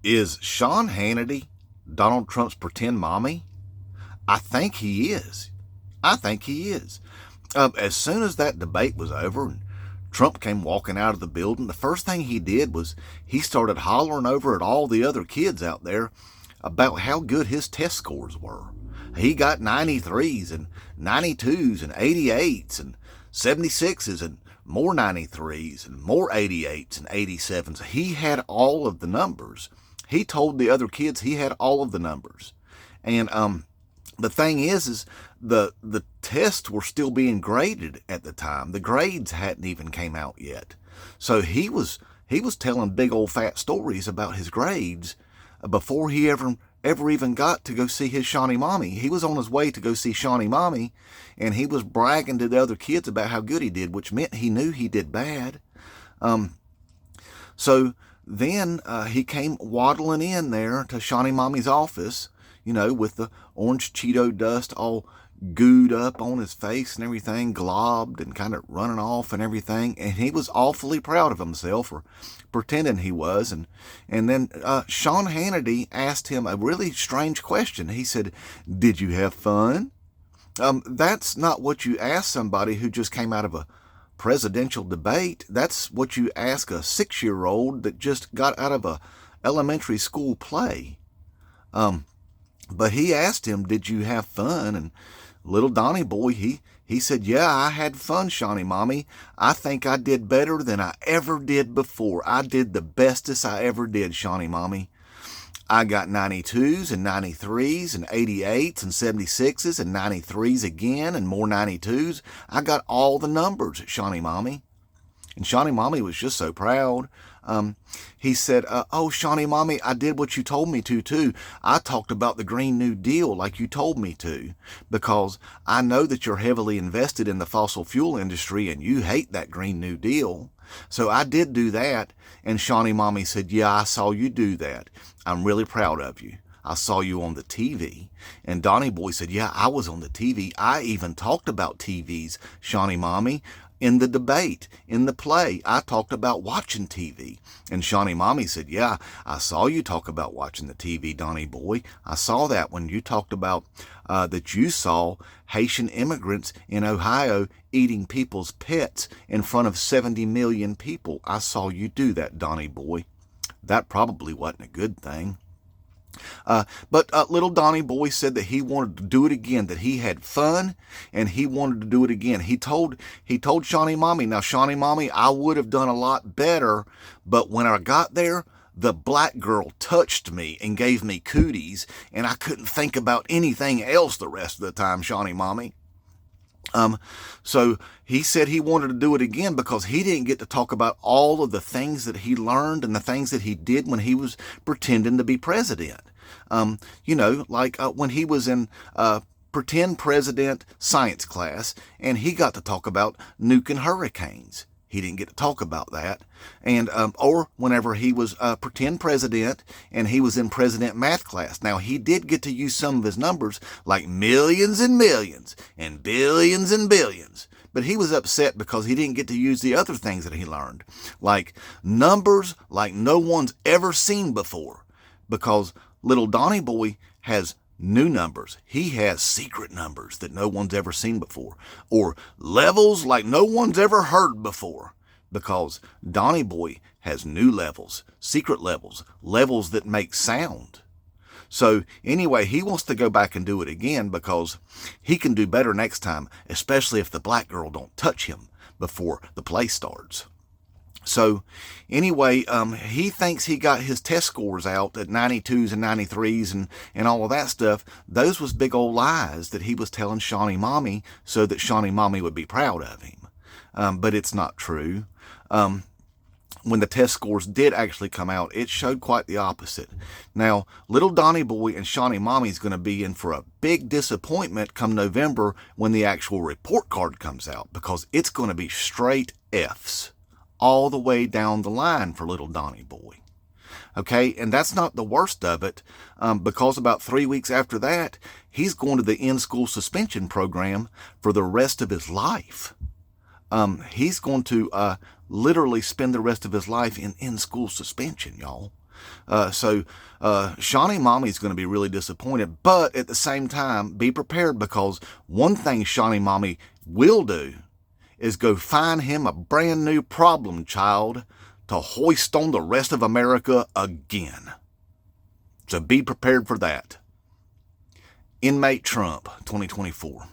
Is Sean Hannity Donald Trump's pretend mommy? I think he is. I think he is. As soon as that debate was over and Trump came walking out of the building, the first thing he did was he started hollering over at all the other kids out there about how good his test scores were. He got 93s and 92s and 88s and 76s and more 93s and more 88s and 87s. He had all of the numbers. He told the other kids he had all of the numbers. And the thing is the tests were still being graded at the time. The grades hadn't even came out yet. So he was telling big old fat stories about his grades before he ever even got to go see his Shawnee Mommy. He was on his way to go see Shawnee Mommy, and he was bragging to the other kids about how good he did, which meant he knew he did bad. So then he came waddling in there to Shawnee Mommy's office, with the orange Cheeto dust all gooed up on his face and everything, globbed and kind of running off and everything. And he was awfully proud of himself, or pretending he was. And then Sean Hannity asked him a really strange question. He said, "Did you have fun?" That's not what you ask somebody who just came out of a presidential debate. That's what you ask a 6-year-old that just got out of a elementary school play. But he asked him, "Did you have fun?" And little Donnie boy, he said, "Yeah, I had fun, Shawnee Mommy. I think I did better than I ever did before. I did the bestest I ever did, Shawnee Mommy. I got 92s and 93s and 88s and 76s and 93s again and more 92s. I got all the numbers, Shawnee Mommy." And Shawnee Mommy was just so proud. He said, "Oh, Shawnee Mommy, I did what you told me to, too. I talked about the Green New Deal like you told me to, because I know that you're heavily invested in the fossil fuel industry and you hate that Green New Deal. So I did do that." And Shawnee Mommy said, "Yeah, I saw you do that. I'm really proud of you. I saw you on the TV." And Donnie Boy said, "Yeah, I was on the TV. I even talked about TVs, Shawnee Mommy. In the debate, in the play, I talked about watching TV." And Shawnee Mommy said, "Yeah, I saw you talk about watching the TV, Donnie Boy. I saw that when you talked about that you saw Haitian immigrants in Ohio eating people's pets in front of 70 million people. I saw you do that, Donnie Boy. That probably wasn't a good thing." But little Donnie Boy said that he wanted to do it again, that he had fun, and he wanted to do it again. He told Shawnee Mommy, "Now, Shawnee Mommy, I would have done a lot better, but when I got there, the black girl touched me and gave me cooties, and I couldn't think about anything else the rest of the time, Shawnee Mommy." So he said he wanted to do it again because he didn't get to talk about all of the things that he learned and the things that he did when he was pretending to be president. Like when he was in pretend president science class and he got to talk about nuking hurricanes. He didn't get to talk about that. And or whenever he was pretend president and he was in president math class. Now, he did get to use some of his numbers, like millions and millions and billions. But he was upset because he didn't get to use the other things that he learned, like numbers like no one's ever seen before, because little Donnie Boy has new numbers. He has secret numbers that no one's ever seen before. Or levels like no one's ever heard before. Because Donnie Boy has new levels, secret levels, levels that make sound. So anyway, he wants to go back and do it again because he can do better next time, especially if the black girl don't touch him before the play starts. So anyway, he thinks he got his test scores out at 92s and 93s and all of that stuff. Those was big old lies that he was telling Shawnee Mommy so that Shawnee Mommy would be proud of him. But it's not true. When the test scores did actually come out, it showed quite the opposite. Now, little Donnie Boy and Shawnee Mommy is going to be in for a big disappointment come November when the actual report card comes out, because it's going to be straight F's all the way down the line for little Donnie Boy. Okay, and that's not the worst of it, because about 3 weeks after that, he's going to the in-school suspension program for the rest of his life. He's going to literally spend the rest of his life in school suspension, y'all. So Shawnee Mommy's going to be really disappointed. But at the same time, be prepared, because one thing Shawnee Mommy will do is go find him a brand new problem child to hoist on the rest of America again. So be prepared for that. Inmate Trump, 2024.